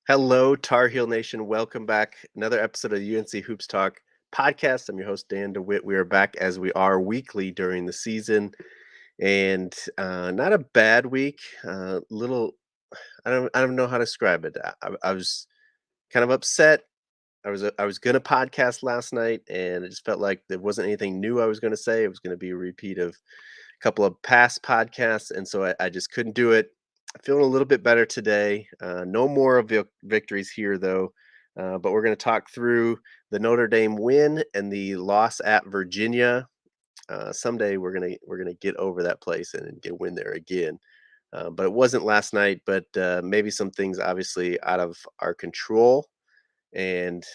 Hello, Tar Heel Nation. Welcome back. Another episode of UNC Hoops Talk podcast. I'm your host, Dan DeWitt. We are back as we are weekly during the season, and not a bad week. Little, I don't know how to describe it. I was kind of upset. I was gonna podcast last night, and it just felt like there wasn't anything new I was gonna say. It was gonna be a repeat of a couple of past podcasts, and so I just couldn't do it. Feeling a little bit better today. No more of the victories here, though. But we're going to talk through the Notre Dame win and the loss at Virginia. Someday we're gonna get over that place and get win there again. But it wasn't last night. But maybe some things obviously out of our control. And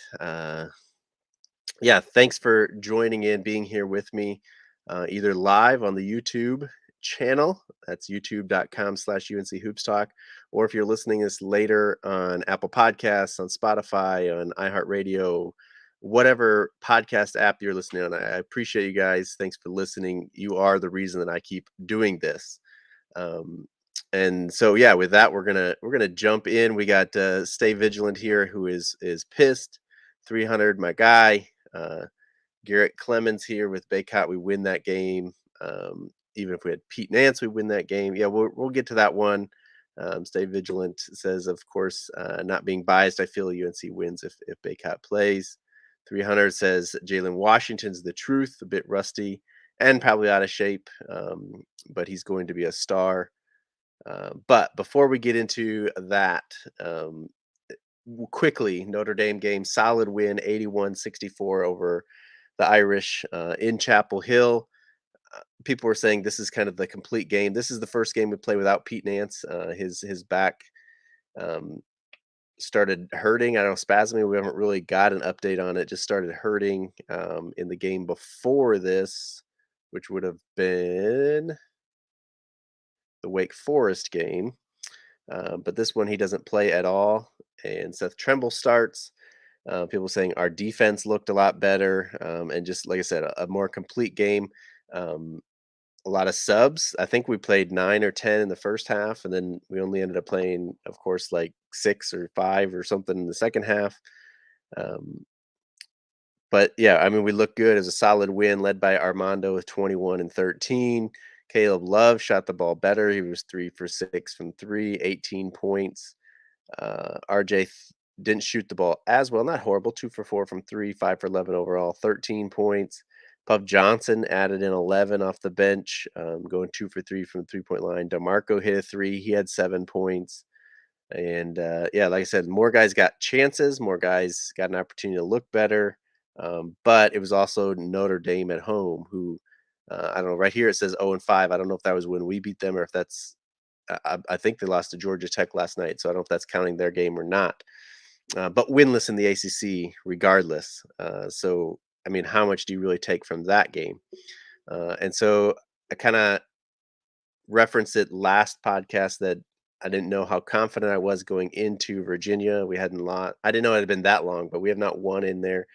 yeah, thanks for joining in, being here with me, either live on the YouTube channel. That's youtube.com/UNC Hoops Talk. Or if you're listening this later on Apple Podcasts, on Spotify, on iHeartRadio, whatever podcast app you're listening on, I appreciate you guys. Thanks for listening. You are the reason that I keep doing this. Um, and so yeah, with that, we're gonna jump in. We got Stay Vigilant here, who is pissed. 300, my guy. Garrett Clemens here with Bacot. We win that game. Even if we had Pete Nance, we win that game. Yeah, we'll get to that one. Stay Vigilant says, of course, not being biased, I feel UNC wins if Bacot plays. 300 says Jalen Washington's the truth, a bit rusty and probably out of shape, but he's going to be a star. But before we get into that, quickly, Notre Dame game, solid win, 81-64 over the Irish in Chapel Hill. People were saying this is kind of the complete game. This is the first game we play without Pete Nance. His back um, started hurting. I don't know, spasming. We haven't really got an update on it. Just started hurting in the game before this, which would have been the Wake Forest game. But this one he doesn't play at all. And Seth Tremble starts. People saying our defense looked a lot better, and just like I said, a more complete game. Um, a lot of subs. I think we played 9 or 10 in the first half, and then we only ended up playing, of course, like 6 or 5 or something in the second half. Um, but yeah, I mean, we look good as a solid win led by Armando with 21 and 13. Caleb Love shot the ball better. He was 3 for 6 from 3, 18 points. RJ didn't shoot the ball as well, not horrible. 2 for 4 from 3, 5 for 11 overall, 13 points. Puff Johnson added in 11 off the bench, going 2 for 3 from the 3-point line. DeMarco hit a 3. He had 7 points. And yeah, like I said, more guys got chances, more guys got an opportunity to look better. But it was also Notre Dame at home, who I don't know. Right here it says 0-5. I don't know if that was when we beat them or if that's. I think they lost to Georgia Tech last night, so I don't know if that's counting their game or not. But winless in the ACC, regardless. So I mean, how much do you really take from that game? And so I kind of referenced it last podcast that I didn't know how confident I was going into Virginia. We hadn't lot. I didn't know it had been that long, but we have not won in there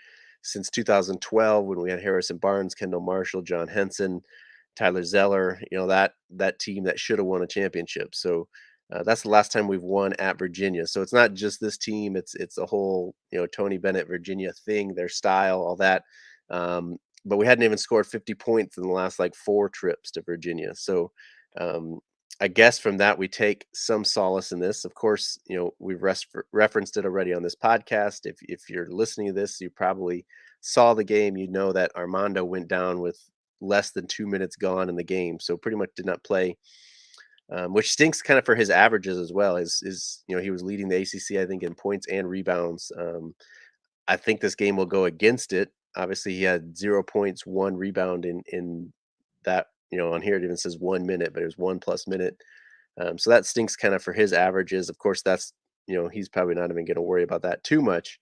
since 2012 when we had Harrison Barnes, Kendall Marshall, John Henson, Tyler Zeller. You know that team that should have won a championship. So that's the last time we've won at Virginia. So it's not just this team; it's a whole Tony Bennett Virginia thing, their style, all that. But we hadn't even scored 50 points in the last like 4 trips to Virginia. So um, I guess from that we take some solace in this. Of course, we've referenced it already on this podcast. If you're listening to this, you probably saw the game. You know that Armando went down with less than 2 minutes gone in the game, so pretty much did not play, which stinks kind of for his averages as well. Is he was leading the ACC, I think, in points and rebounds. I think this game will go against it. Obviously, he had 0 points, 1 rebound in that. On here it even says 1 minute, but it was 1+ minute. So that stinks kind of for his averages. Of course, that's he's probably not even going to worry about that too much.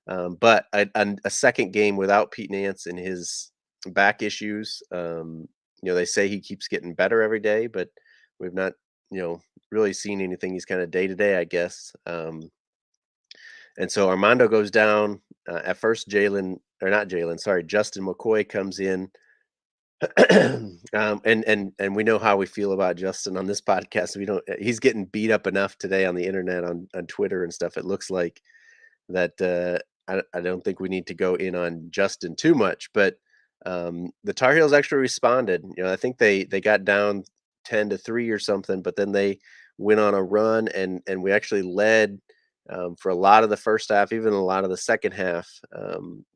But a second game without Pete Nance and his back issues. They say he keeps getting better every day, but we've not really seen anything. He's kind of day to day, I guess. And so Armando goes down. At first, Justin McCoy comes in. And we know how we feel about Justin on this podcast. We don't. He's getting beat up enough today on the internet, on Twitter and stuff. It looks like that. I don't think we need to go in on Justin too much, but the Tar Heels actually responded. I think they got down 10-3 or something, but then they went on a run, and we actually led for a lot of the first half, even a lot of the second half.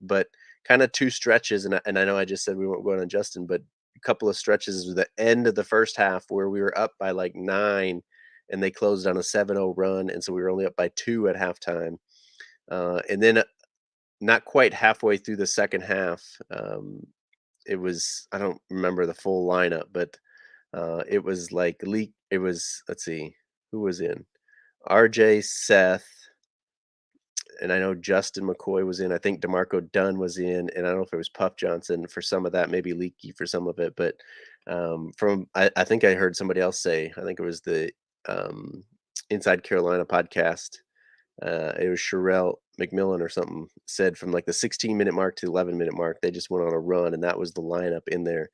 But kind of two stretches, and I know I just said we weren't going on Justin, but a couple of stretches at the end of the first half where we were up by like 9, and they closed on a 7-0 run, and so we were only up by 2 at halftime. And then not quite halfway through the second half, it was, I don't remember the full lineup, but it was like leak. It was, let's see, who was in? RJ, Seth, and I know Justin McCoy was in. I think DeMarco Dunn was in, and I don't know if it was Puff Johnson for some of that, maybe Leaky for some of it. But I think I heard somebody else say, I think it was the um, Inside Carolina podcast. It was Sherelle McMillan or something said from like the 16-minute mark to 11-minute mark, they just went on a run, and that was the lineup in there,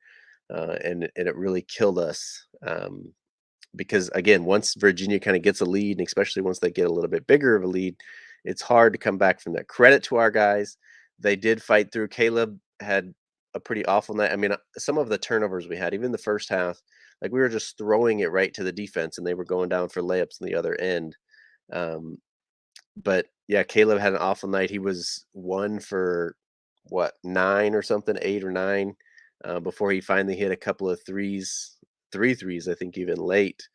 and it really killed us. Because again, once Virginia kind of gets a lead, and especially once they get a little bit bigger of a lead, it's hard to come back from that. Credit to our guys. They did fight through. Caleb had a pretty awful night. I mean, some of the turnovers we had, even the first half, like we were just throwing it right to the defense and they were going down for layups on the other end. Um, but yeah, Caleb had an awful night. He was 1 for what, 9 or something, 8 or 9, before he finally hit a couple of threes, 3 threes, I think even late.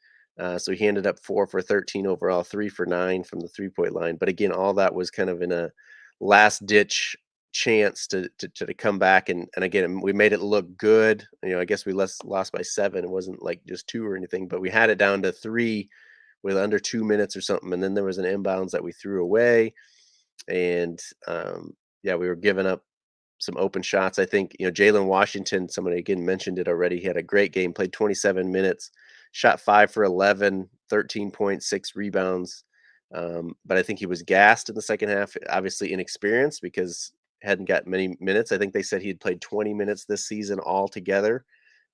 So he ended up 4 for 13 overall, 3 for 9 from the three-point line. But again, all that was kind of in a last ditch chance to come back, and again, we made it look good. I guess we lost by 7. It wasn't like just 2 or anything, but we had it down to 3 with under 2 minutes or something, and then there was an inbounds that we threw away, and yeah, we were giving up some open shots. I think Jalen Washington. Somebody again mentioned it already. He had a great game. Played 27 minutes, shot 5 for 11, 13.6 rebounds. But I think he was gassed in the second half. Obviously inexperienced because hadn't got many minutes. I think they said he had played 20 minutes this season altogether.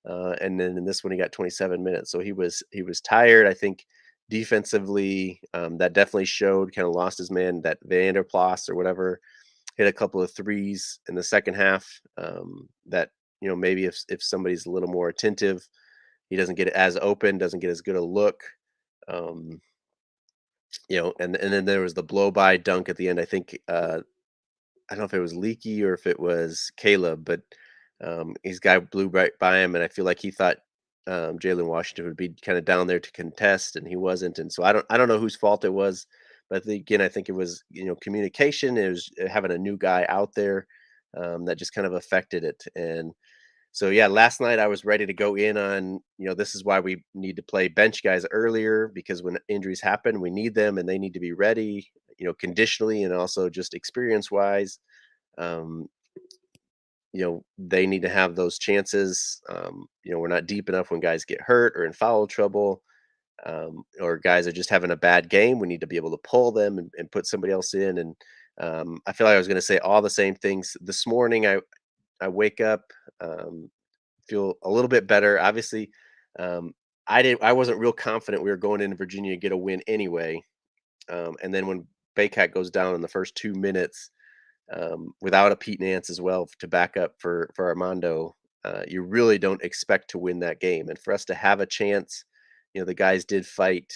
And then in this one he got 27 minutes, so he was tired. I think defensively, that definitely showed. Kind of lost his man. That Vanderplas or whatever hit a couple of threes in the second half. That maybe if somebody's a little more attentive, he doesn't get it as open, doesn't get as good a look. Um, and then there was the blow by dunk at the end. I think I don't know if it was Leaky or if it was Caleb, but his guy blew right by him, and I feel like he thought Jalen Washington would be kind of down there to contest, and he wasn't. And so I don't know whose fault it was, but again, I think it was communication. It was having a new guy out there that just kind of affected it. And so yeah, last night I was ready to go in on this is why we need to play bench guys earlier, because when injuries happen, we need them and they need to be ready, conditionally and also just experience wise. Um, they need to have those chances. We're not deep enough when guys get hurt or in foul trouble, or guys are just having a bad game. We need to be able to pull them and put somebody else in. And I feel like I was going to say all the same things this morning. I wake up, feel a little bit better. Obviously, um, I wasn't real confident we were going into Virginia to get a win anyway. And then when Bacot goes down in the first 2 minutes, without a Pete Nance as well to back up for Armando, you really don't expect to win that game. And for us to have a chance, the guys did fight,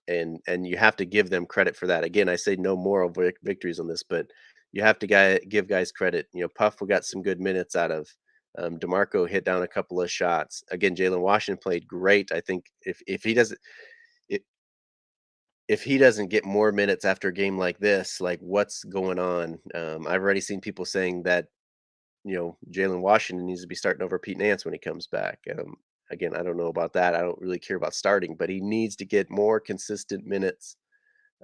and you have to give them credit for that. Again, I say no moral victories on this, but you have to give guys credit. Puff, we got some good minutes out of. Demarco hit down a couple of shots. Again, Jalen Washington played great. I think if he doesn't if he doesn't get more minutes after a game like this, like what's going on? I've already seen people saying that Jalen Washington needs to be starting over Pete Nance when he comes back. Again, I don't know about that. I don't really care about starting, but he needs to get more consistent minutes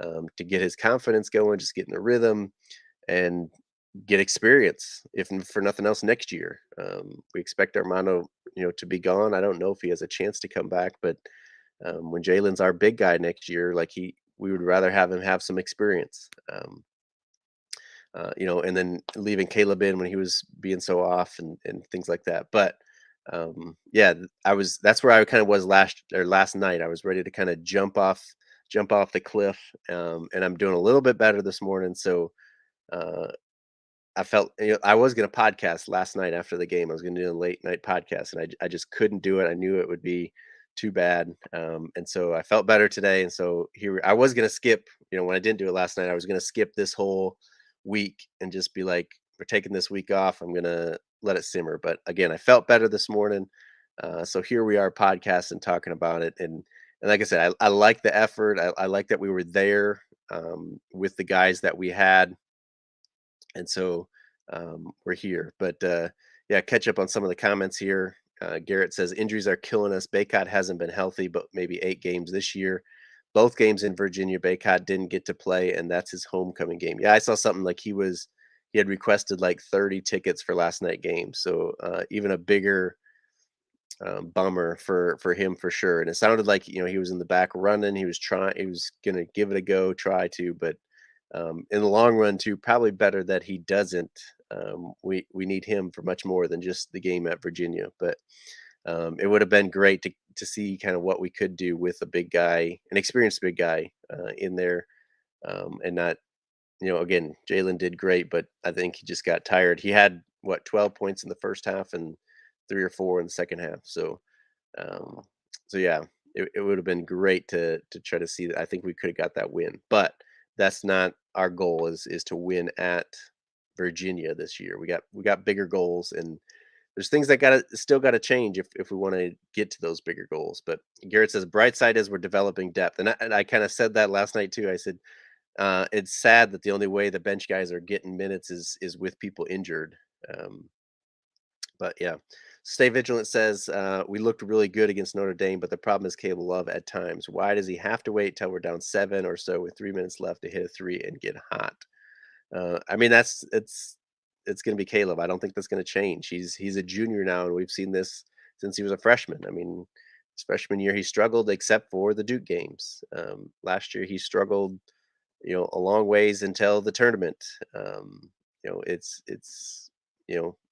to get his confidence going, just get in the rhythm and get experience, if for nothing else, next year. We expect Armando, to be gone. I don't know if he has a chance to come back, but when Jalen's our big guy next year, like we would rather have him have some experience. and then leaving Caleb in when he was being so off and things like that. But yeah, that's where I kind of was last night. I was ready to kind of jump off the cliff, and I'm doing a little bit better this morning. So uh, I felt I was gonna podcast last night after the game. I was gonna do a late night podcast, and I just couldn't do it. I knew it would be too bad, and so I felt better today. And so here I was gonna skip. When I didn't do it last night, I was gonna skip this whole week and just be like, "We're taking this week off. I'm gonna let it simmer." But again, I felt better this morning, so here we are podcasting, talking about it, and like I said, I like the effort. I like that we were there with the guys that we had, and so we're here. But yeah, catch up on some of the comments here. Garrett says injuries are killing us. Bacot hasn't been healthy, but maybe 8 games this year. Both games in Virginia, Bacot didn't get to play, and that's his homecoming game. Yeah, I saw something like he had requested like 30 tickets for last night game. So even a bigger bummer for him for sure. And it sounded like he was in the back running. He was gonna give it a go, try to, but in the long run, too, probably better that he doesn't. We need him for much more than just the game at Virginia. But it would have been great to see kind of what we could do with a big guy, an experienced big guy in there, and not. Again, Jalen did great, but I think he just got tired. He had 12 points in the first half and 3 or 4 in the second half. Um, so yeah, it would have been great to try to see that. I think we could have got that win, but that's not our goal. Is to win at Virginia this year. We got bigger goals, and there's things that got to change if we want to get to those bigger goals. But Garrett says bright side is we're developing depth, and I kind of said that last night too. I said it's sad that the only way the bench guys are getting minutes is with people injured. Um, but yeah, stay vigilant says we looked really good against Notre Dame, but the problem is Caleb Love at times. Why does he have to wait till we're down 7 or so with 3 minutes left to hit a three and get hot? I mean, it's going to be Caleb. I don't think that's going to change. He's a junior now, and we've seen this since he was a freshman. I mean, his freshman year he struggled except for the Duke games. Last year he struggled, a long ways until the tournament. It's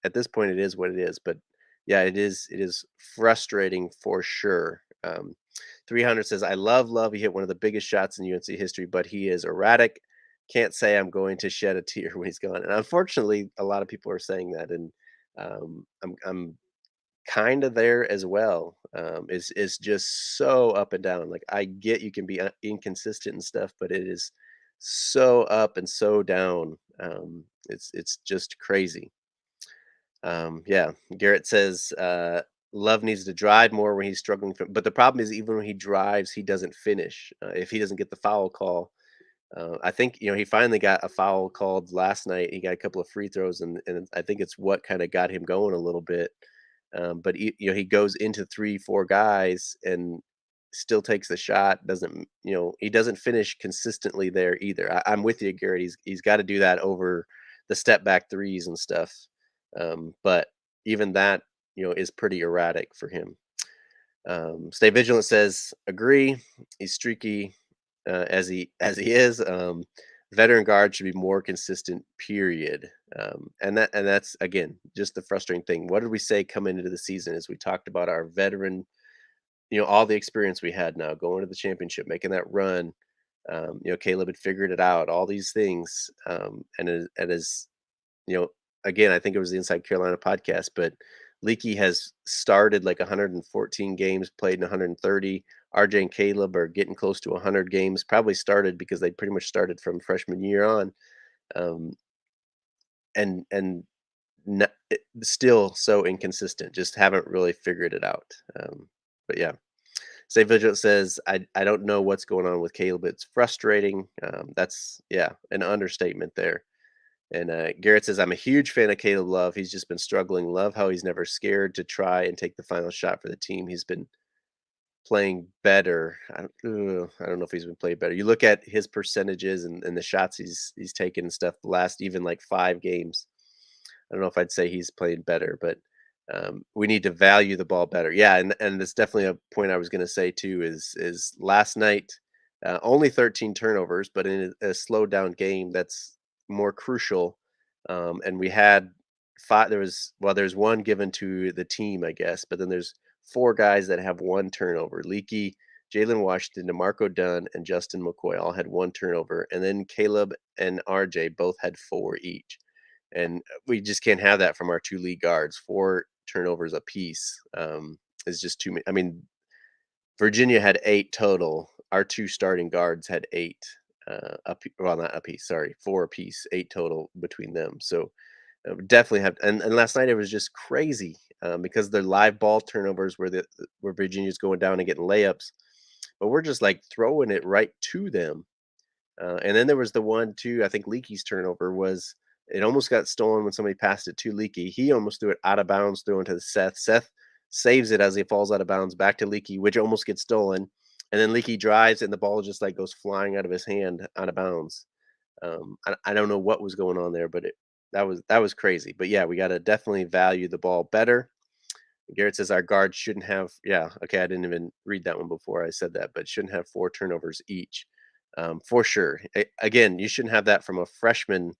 at this point it is what it is. But yeah, it is frustrating for sure. 300 says I love Love. He hit one of the biggest shots in UNC history, but he is erratic. Can't say I'm going to shed a tear when he's gone. And unfortunately, a lot of people are saying that, and I'm kind of there as well. Is just so up and down. Like I get you can be inconsistent and stuff, but it is so up and so down. It's just crazy. Yeah, Garrett says Love needs to drive more when he's struggling. But the problem is, even when he drives, he doesn't finish. If he doesn't get the foul call, I think he finally got a foul called last night. He got a couple of free throws, and I think it's what kind of got him going a little bit. But he goes into 3, 4 guys and still takes the shot. Doesn't he doesn't finish consistently there either. I'm with you, Garrett. He's got to do that over the step back threes and stuff. But even that is pretty erratic for him. Stay vigilant says agree. He's streaky as he is. Veteran guard should be more consistent. Period. And that's again just the frustrating thing. What did we say coming into the season? As we talked about our veteran, all the experience we had now going to the championship, making that run. Caleb had figured it out. All these things, and as you know, again, I think it was the Inside Carolina podcast, but Leaky has started like 114 games, played in 130. RJ and Caleb are getting close to 100 games. Probably started because they pretty much started from freshman year on, um, and still so inconsistent. Just haven't really figured it out. But yeah, Save Vigilant says I don't know what's going on with Caleb. It's frustrating. That's yeah, an understatement there. And Garrett says, I'm a huge fan of Caleb Love. He's just been struggling. Love how he's never scared to try and take the final shot for the team. He's been playing better. I don't know if he's been playing better. You look at his percentages and the shots he's taken and stuff the last even like 5 games. I don't know if I'd say he's played better, but we need to value the ball better. Yeah, and that's definitely a point I was going to say too. Is last night only 13 turnovers, but in a slowed down game, that's more crucial. And we had five. There's one given to the team, I guess, but then there's four guys that have one turnover. Leaky, Jalen Washington, DeMarco Dunn, and Justin McCoy all had one turnover, and then Caleb and RJ both had four each. And we just can't have that from our two lead guards. Four turnovers apiece is just too many. I mean, Virginia had 8 total. Our 2 starting guards had 8, well, not apiece, sorry, 4 apiece, 8 total between them. So, definitely have, and last night it was just crazy, because the live ball turnovers where Virginia's going down and getting layups, but we're just, like, throwing it right to them. And then there was the one too, I think Leaky's turnover was it almost got stolen when somebody passed it to Leaky. He almost threw it out of bounds, threw it to Seth. Seth saves it as he falls out of bounds back to Leaky, which almost gets stolen. And then Leaky drives and the ball just like goes flying out of his hand out of bounds. I don't know what was going on there, but that was crazy. But yeah, we got to definitely value the ball better. Garrett says our guards shouldn't have. Yeah, okay, I didn't even read that one before I said that, but shouldn't have 4 turnovers each, for sure. Again, you shouldn't have that from a freshman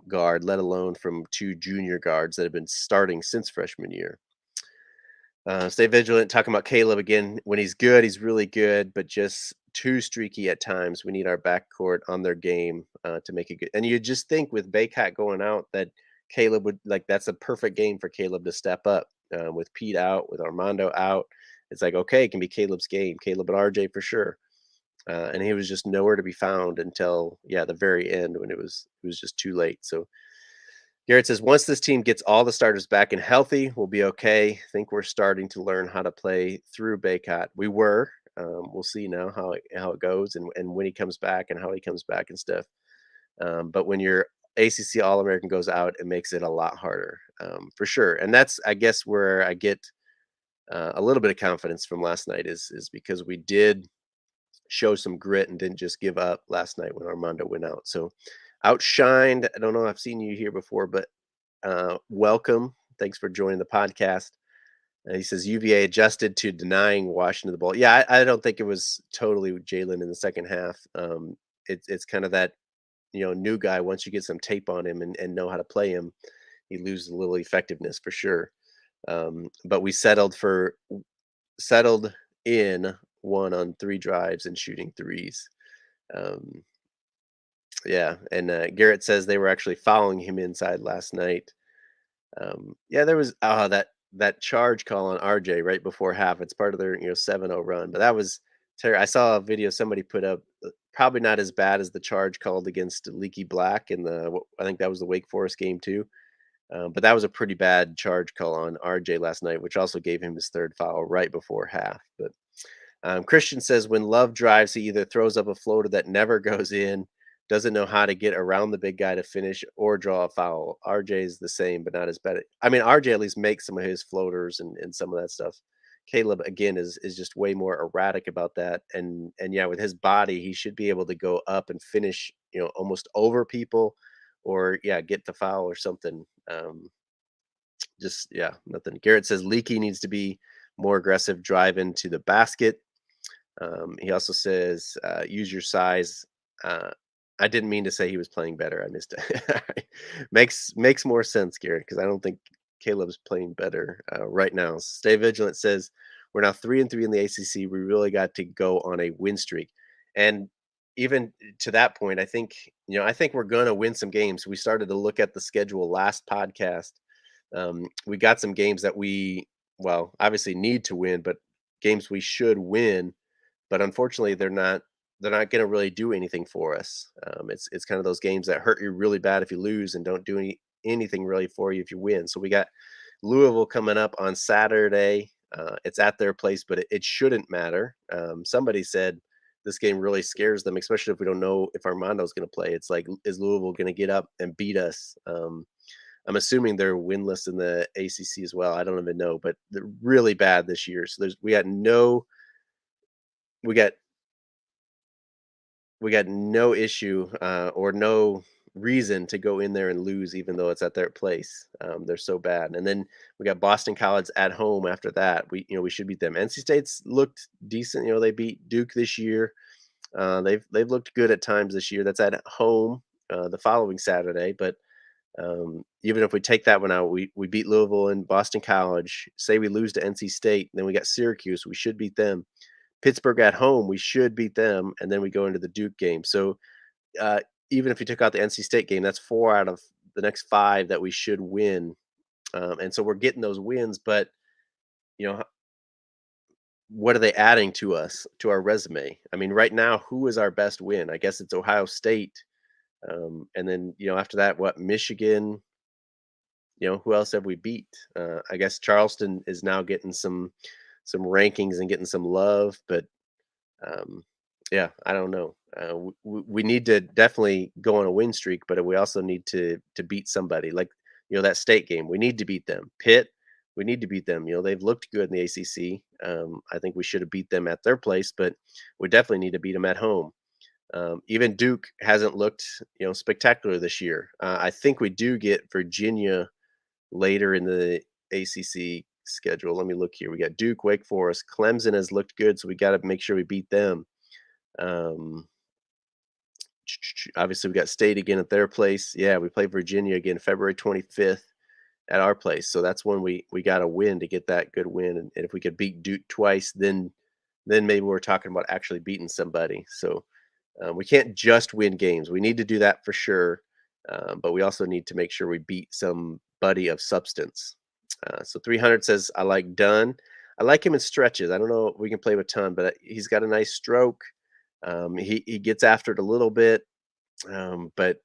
guard, let alone from 2 junior guards that have been starting since freshman year. Stay vigilant. Talking about Caleb again. When he's good, he's really good, but just too streaky at times. We need our backcourt on their game to make it good. And you just think with Bacot going out that Caleb would like that's a perfect game for Caleb to step up. With Pete out, with Armando out, it's like okay, it can be Caleb's game. Caleb and RJ for sure. And he was just nowhere to be found until the very end when it was just too late. So Garrett says, once this team gets all the starters back and healthy, we'll be okay. Think we're starting to learn how to play through Bacot. We were. We'll see now how it goes and when he comes back and how he comes back and stuff. But when your ACC All American goes out, it makes it a lot harder for sure. And that's I guess where I get a little bit of confidence from last night is because we did show some grit and didn't just give up last night when Armando went out. So outshined. I don't know. I've seen you here before, but welcome. Thanks for joining the podcast. He says UVA adjusted to denying Washington the ball. Yeah, I don't think it was totally Jalen in the second half. It's kind of that new guy. Once you get some tape on him and know how to play him, he loses a little effectiveness for sure. But we settled in one on 3 drives and shooting threes. Um, yeah, and Garrett says they were actually following him inside last night. Yeah, there was that charge call on RJ right before half. It's part of their 7-0 run, but that was terrible. I saw a video somebody put up. Probably not as bad as the charge called against Leaky Black in I think that was the Wake Forest game too. But that was a pretty bad charge call on RJ last night, which also gave him his third foul right before half. But Christian says when Love drives, he either throws up a floater that never goes in, doesn't know how to get around the big guy to finish, or draw a foul. RJ is the same, but not as bad. I mean, RJ at least makes some of his floaters and some of that stuff. Caleb again is just way more erratic about that, and yeah, with his body, he should be able to go up and finish, almost over people, or get the foul or something. Just nothing. Garrett says Leaky needs to be more aggressive, drive into the basket. He also says, use your size. I didn't mean to say he was playing better. I missed it. Makes more sense, Garrett, because I don't think Caleb's playing better right now. Stay vigilant says we're now 3-3 in the ACC. We really got to go on a win streak, and even to that point, I think we're gonna win some games. We started to look at the schedule last podcast. We got some games that we obviously need to win, but games we should win, but unfortunately they're not going to really do anything for us. It's kind of those games that hurt you really bad if you lose and don't do anything really for you if you win. So we got Louisville coming up on Saturday. It's at their place, but it shouldn't matter. Somebody said this game really scares them, especially if we don't know if Armando's going to play. It's like, is Louisville going to get up and beat us? I'm assuming they're winless in the ACC as well. I don't even know, but they're really bad this year. So we got we got no issue or no reason to go in there and lose, even though it's at their place. They're so bad. And then we got Boston College at home after that. We should beat them. NC State's looked decent. They beat Duke this year. They've looked good at times this year. That's at home. the following Saturday. But even if we take that one out, we beat Louisville and Boston College. Say we lose to NC State, then we got Syracuse. We should beat them. Pittsburgh at home, we should beat them, and then we go into the Duke game. So uh, even if you took out the NC State game, that's 4 out of the next 5 that we should win. And so we're getting those wins, but you know, what are they adding to us, to our resume? I mean, right now, who is our best win? I guess it's Ohio State. And then, after that, what, Michigan, who else have we beat? I guess Charleston is now getting some rankings and getting some love, but um, yeah, I don't know. We need to definitely go on a win streak, but we also need to beat somebody. Like that state game, we need to beat them. Pitt, we need to beat them. They've looked good in the ACC. I think we should have beat them at their place, but we definitely need to beat them at home. Even Duke hasn't looked spectacular this year. I think we do get Virginia later in the ACC schedule. Let me look here. We got Duke, Wake Forest, Clemson has looked good, so we got to make sure we beat them. Um, Obviously, we got State again at their place. Yeah, we play Virginia again February 25th at our place. So that's when we got to win to get that good win. And if we could beat Duke twice, then maybe we're talking about actually beating somebody. So we can't just win games. We need to do that for sure, but we also need to make sure we beat somebody of substance. So 300 says I like Dunn. I like him in stretches. I don't know if we can play with ton, but he's got a nice stroke. He gets after it a little bit, but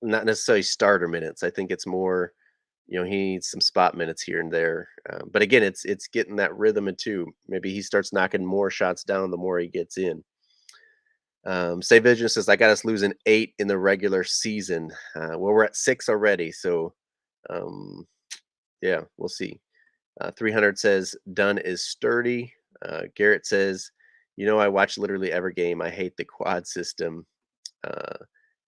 not necessarily starter minutes. I think it's more, he needs some spot minutes here and there. But again, it's getting that rhythm into. Maybe he starts knocking more shots down the more he gets in. Say Vision says I got us losing 8 in the regular season. Well, we're at 6 already, so um, yeah, we'll see. 300 says Dunn is sturdy. Garrett says, I watch literally every game. I hate the quad system. Uh,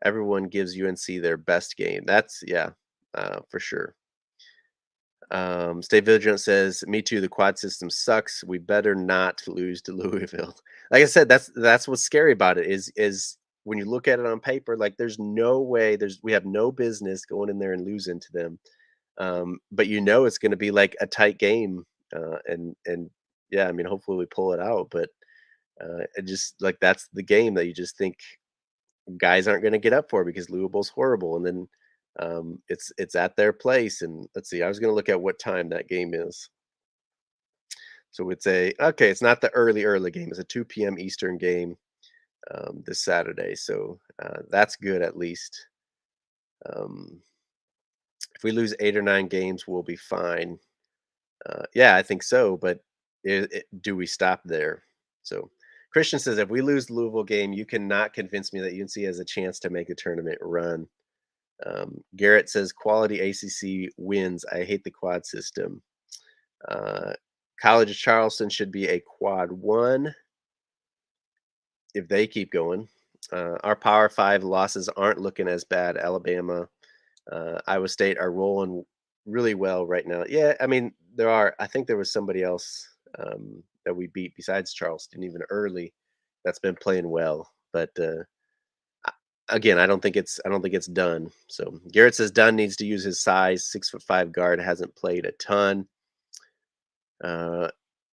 Everyone gives UNC their best game. That's yeah, for sure. Stay Vigilant says, "Me too. The quad system sucks. We better not lose to Louisville." Like I said, that's what's scary about it is when you look at it on paper, like there's no way we have no business going in there and losing to them. But it's going to be like a tight game, and yeah, I mean, hopefully we pull it out. But it just like that's the game that you just think guys aren't going to get up for because Louisville's horrible, and then it's at their place. And let's see, I was going to look at what time that game is. So it's okay. It's not the early game. It's a 2 p.m. Eastern game this Saturday. So that's good at least. Um, if we lose 8 or 9 games, we'll be fine. Yeah, I think so. But do we stop there? So Christian says if we lose the Louisville game, you cannot convince me that UNC has a chance to make a tournament run. Garrett says quality ACC wins. I hate the quad system. Uh, College of Charleston should be a quad 1 if they keep going. Our Power 5 losses aren't looking as bad. Alabama, Iowa State are rolling really well right now. Yeah, I mean, there are. I think there was somebody else that we beat besides Charleston, even early, that's been playing well. But again, I don't think it's done. So Garrett says Dunn needs to use his size. 6'5" guard hasn't played a ton. Uh,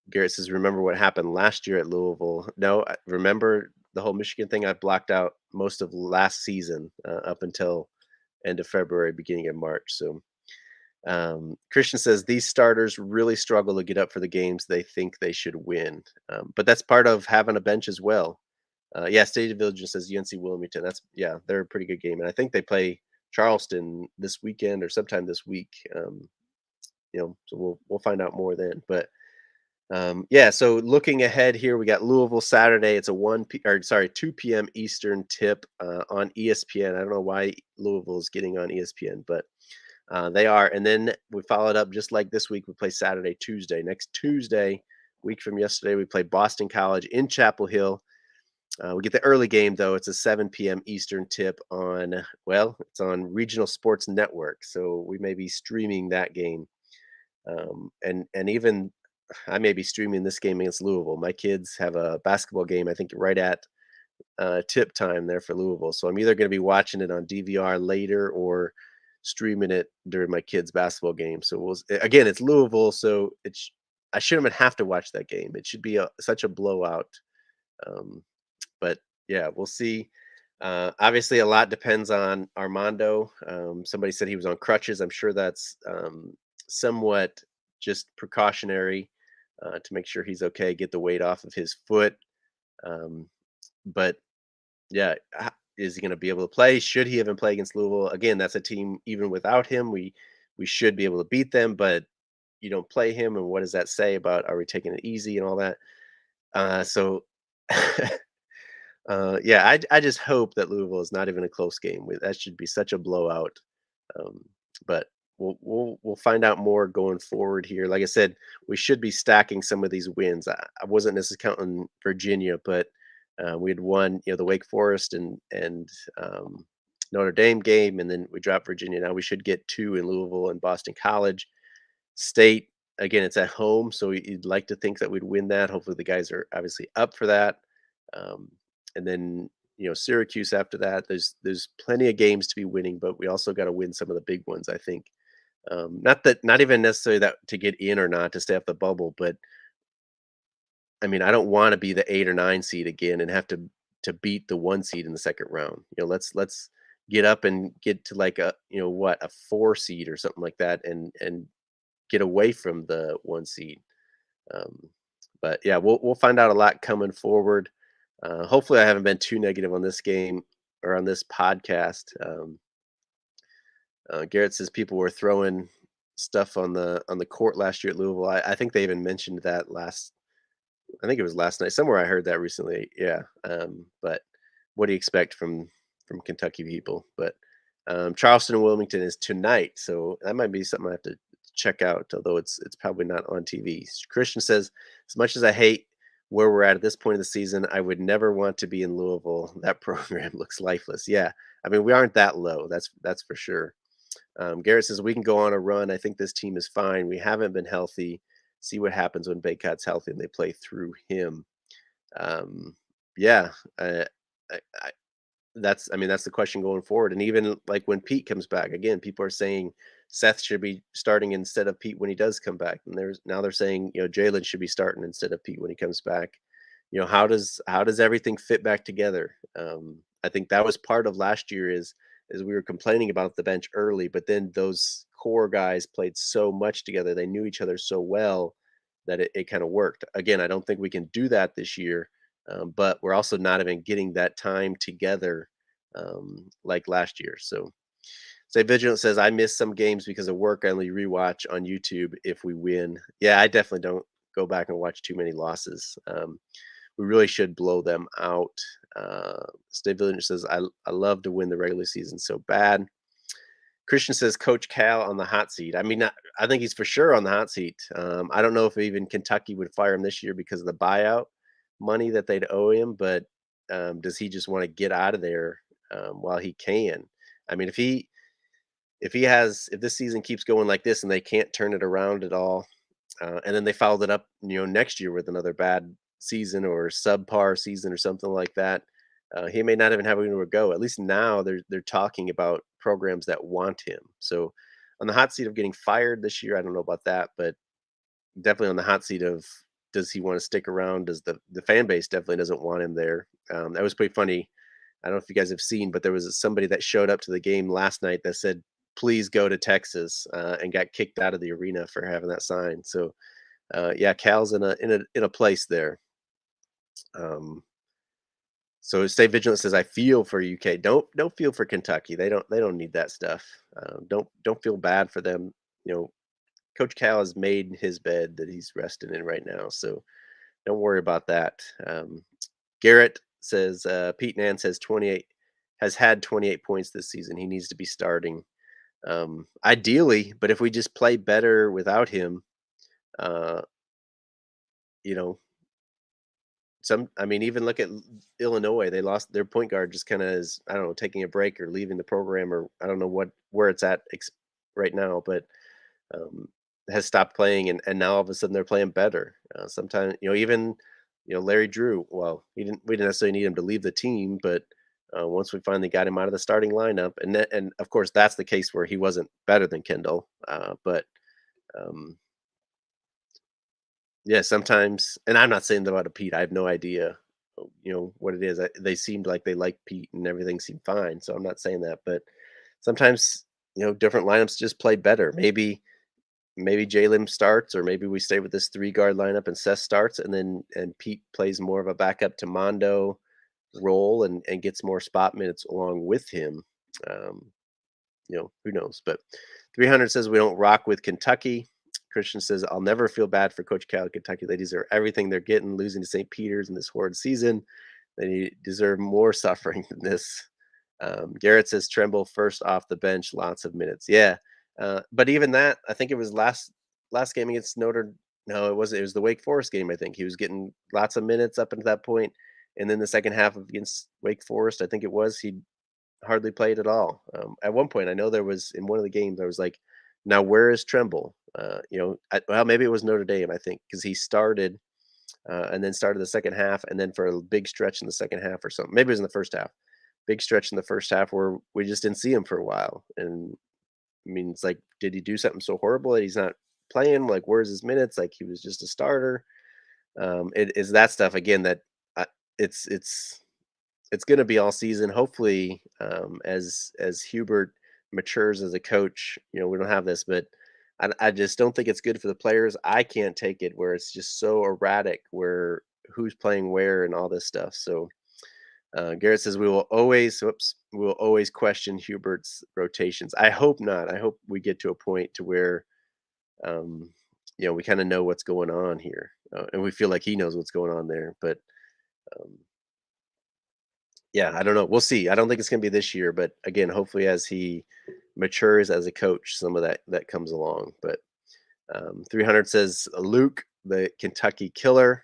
Garrett says, "Remember what happened last year at Louisville?" No, remember the whole Michigan thing. I blocked out most of last season up until end of February, beginning of March. So Christian says these starters really struggle to get up for the games they think they should win, but that's part of having a bench as well. Yeah, State Village says UNC Wilmington. Yeah, they're a pretty good game, and I think they play Charleston this weekend or sometime this week. So we'll find out more then. But yeah, so looking ahead here, we got Louisville Saturday. It's a 2 p.m. Eastern tip on ESPN. I don't know why Louisville is getting on ESPN, but they are. And then we followed up just like this week. We play Saturday, Tuesday. Next Tuesday, week from yesterday, we play Boston College in Chapel Hill. We get the early game though. It's a 7 p.m. Eastern tip it's on Regional Sports Network, so we may be streaming that game. And even I may be streaming this game against Louisville. My kids have a basketball game, I think, right at tip time there for Louisville. So I'm either going to be watching it on DVR later or streaming it during my kids' basketball game. So again, it's Louisville, so I shouldn't even have to watch that game. It should be such a blowout. Um, but yeah, we'll see. Obviously, a lot depends on Armando. Somebody said he was on crutches. I'm sure that's somewhat just precautionary to make sure he's okay, get the weight off of his foot. But yeah, is he going to be able to play? Should he even play against Louisville? Again, that's a team even without him. We should be able to beat them, but you don't play him, and what does that say about are we taking it easy and all that? So yeah, I just hope that Louisville is not even a close game. That should be such a blowout. Um, but we'll find out more going forward here. Like I said, we should be stacking some of these wins. I wasn't necessarily counting Virginia, but we had won, the Wake Forest and Notre Dame game, and then we dropped Virginia. Now we should get two in Louisville and Boston College. State, again, it's at home, so you'd like to think that we'd win that. Hopefully, the guys are obviously up for that. Um, and then Syracuse after that. There's plenty of games to be winning, but we also got to win some of the big ones. I think. Not even necessarily that to get in or not to stay off the bubble, but I mean, I don't want to be the 8 or 9 seed again and have to beat the 1 seed in the second round. Let's get up and get to like a 4 seed or something like that, and get away from the 1 seed. Um, but yeah, we'll find out a lot coming forward. Hopefully, I haven't been too negative on this game or on this podcast. Garrett says people were throwing stuff on the court last year at Louisville. I think they even mentioned that last. I think it was last night. Somewhere I heard that recently. Yeah. But what do you expect from Kentucky people? But Charleston and Wilmington is tonight, so that might be something I have to check out. Although it's probably not on TV. Christian says, as much as I hate where we're at this point of the season, I would never want to be in Louisville. That program looks lifeless. Yeah, I mean we aren't that low. That's for sure. Garrett says we can go on a run. I think this team is fine. We haven't been healthy. See what happens when Bacot's healthy and they play through him. Um, yeah, I I mean, that's the question going forward. And even like when Pete comes back, again, people are saying Seth should be starting instead of Pete when he does come back. And they're saying, Jalen should be starting instead of Pete when he comes back. How does everything fit back together? I think that was part of last year is we were complaining about the bench early, but then those core guys played so much together. They knew each other so well that it kind of worked. Again, I don't think we can do that this year, but we're also not even getting that time together like last year. So, Stay Vigilant says, I miss some games because of work. I only rewatch on YouTube if we win. Yeah, I definitely don't go back and watch too many losses. We really should blow them out. Stay Vigilant says, I love to win the regular season so bad. Christian says Coach Cal on the hot seat. I mean, I think he's for sure on the hot seat. I don't know if even Kentucky would fire him this year because of the buyout money that they'd owe him, but does he just want to get out of there while he can? I mean, if this season keeps going like this and they can't turn it around at all, and then they followed it up, next year with another bad season or subpar season or something like that. He may not even have anywhere to go. At least now they're talking about programs that want him. So on the hot seat of getting fired this year, I don't know about that, but definitely on the hot seat of does he want to stick around? Does the fan base definitely doesn't want him there? That was pretty funny. I don't know if you guys have seen, but there was somebody that showed up to the game last night that said, "Please go to Texas," and got kicked out of the arena for having that sign. So yeah, Cal's in a place there. Um, so Stay Vigilant says, "I feel for UK. Don't feel for Kentucky. They don't need that stuff. Don't feel bad for them. You know, Coach Cal has made his bed that he's resting in right now. So don't worry about that." Garrett says Pete Nance has had 28 points this season. He needs to be starting. Ideally, but if we just play better without him, uh, you know, I mean, even look at Illinois. They lost their point guard just kind of is, I don't know, taking a break or leaving the program, or I don't know where it's at right now, but um, has stopped playing, and now all of a sudden they're playing better. Sometimes, even Larry Drew, well, we didn't necessarily need him to leave the team, but once we finally got him out of the starting lineup, and of course that's the case where he wasn't better than Kendall, but um, yeah, sometimes, and I'm not saying that about a Pete. I have no idea, what it is. They seemed like they liked Pete, and everything seemed fine. So I'm not saying that, but sometimes different lineups just play better. Maybe Jalen starts, or maybe we stay with this three guard lineup and Seth starts, and Pete plays more of a backup to Mondo role and gets more spot minutes along with him. Um, who knows? But 300 says we don't rock with Kentucky. Christian says I'll never feel bad for Coach Cal. Kentucky ladies are everything they're getting, losing to St. Peter's in this horrid season. They deserve more suffering than this. Garrett says Tremble first off the bench, lots of minutes. Yeah, but even that, I think it was last game against Notre. No, it wasn't. It was the Wake Forest game. I think he was getting lots of minutes up until that point, and then the second half against Wake Forest, I think it was, he hardly played at all. At one point, I know there was in one of the games, I was like, "Now where is Tremble?" Well, maybe it was Notre Dame, I think, because he started and then started the second half, and then for a big stretch in the second half or something. Maybe it was in the first half. Big stretch in the first half where we just didn't see him for a while. And I mean, it's like, did he do something so horrible that he's not playing? Like, where's his minutes? Like, he was just a starter. It is that stuff again that I, it's it's it's going to be all season. Hopefully, as Hubert matures as a coach, we don't have this, but I just don't think it's good for the players. I can't take it where it's just so erratic, where who's playing where and all this stuff. So Garrett says we will always question Hubert's rotations. I hope not. I hope we get to a point to where um, we kind of know what's going on here, and we feel like he knows what's going on there. But um, yeah, I don't know. We'll see. I don't think it's going to be this year, but again, hopefully as he matures as a coach, some of that comes along. But 300 says Luke, the Kentucky killer.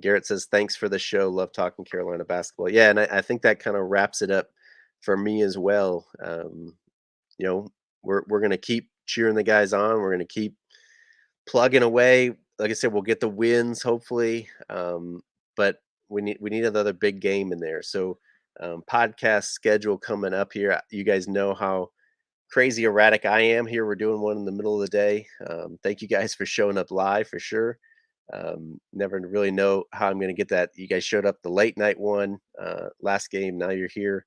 Garrett says thanks for the show. Love talking Carolina basketball. Yeah, and I think that kind of wraps it up for me as well. You know, we're gonna keep cheering the guys on. We're gonna keep plugging away. Like I said, we'll get the wins hopefully, but we need another big game in there. So podcast schedule coming up here. You guys know how crazy erratic I am here. We're doing one in the middle of the day. Thank you guys for showing up live for sure. Never really know how I'm going to get that. You guys showed up the late night one last game. Now you're here.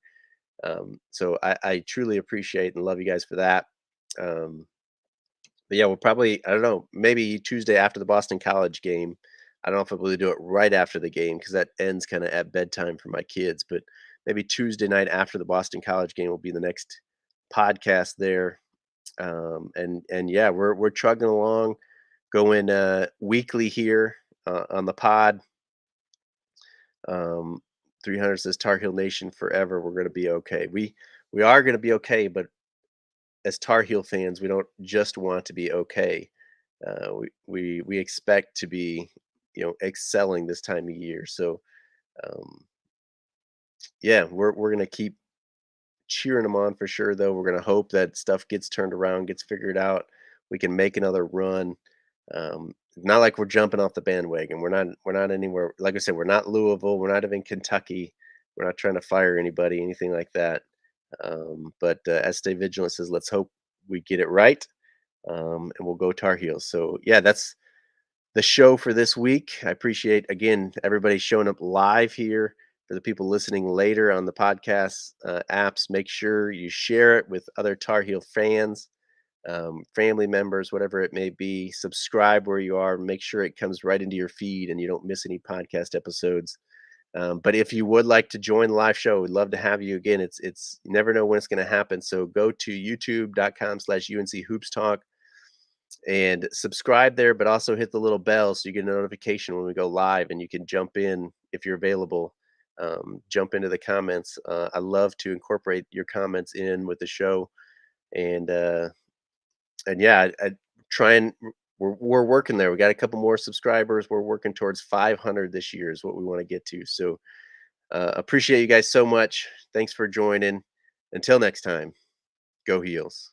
So I truly appreciate and love you guys for that. Um, but yeah, we'll probably, I don't know, maybe Tuesday after the Boston College game. I don't know if I'll be able to do it right after the game because that ends kind of at bedtime for my kids. But maybe Tuesday night after the Boston College game will be the next podcast there. And yeah, we're chugging along, going weekly here on the pod. Um, 300 says Tar Heel Nation forever. We're going to be okay. We are going to be okay, but as Tar Heel fans, we don't just want to be okay. We expect to be, excelling this time of year. So um, yeah, we're gonna keep cheering them on for sure. Though we're gonna hope that stuff gets turned around, gets figured out. We can make another run. Not like we're jumping off the bandwagon. We're not anywhere. Like I said, we're not Louisville. We're not even Kentucky. We're not trying to fire anybody, anything like that. But as Stay Vigilant says, let's hope we get it right, and we'll go Tar Heels. So yeah, that's the show for this week. I appreciate again everybody showing up live here. For the people listening later on the podcast apps, make sure you share it with other Tar Heel fans, family members, whatever it may be. Subscribe where you are. Make sure it comes right into your feed and you don't miss any podcast episodes. But if you would like to join the live show, we'd love to have you again. It's you never know when it's going to happen. So go to youtube.com/UNC Hoops Talk and subscribe there, but also hit the little bell so you get a notification when we go live and you can jump in if you're available. Jump into the comments. I love to incorporate your comments in with the show, and yeah, I try and we're working there. We got a couple more subscribers. We're working towards 500 this year is what we want to get to. So appreciate you guys so much. Thanks for joining. Until next time, go Heels.